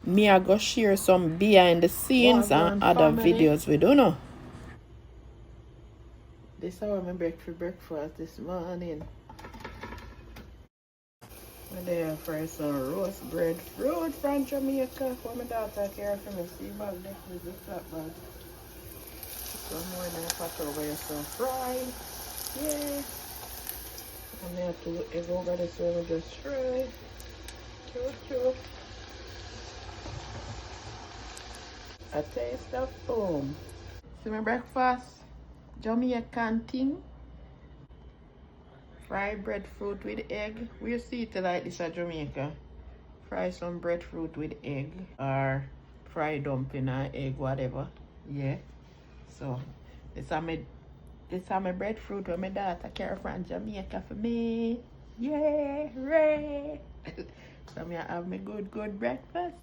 me I go share some behind the scenes and other videos we don't know. This is how I make for breakfast this morning. I'm there for some roast breadfruit from Jamaica for my daughter care for me. See about that with the flat bag. Some more in the pot over some fried. Yeah. And then I have to egg over this one just fry. Choo. A taste of home. See my breakfast? Jamaican thing. Fried breadfruit with egg. We see it like this at Jamaica. Fry some breadfruit with egg or fried dumpling or egg, whatever. Yeah. So this is my breadfruit when my daughter carry from Jamaica for me. Yeah, Ray. So I have my good breakfast.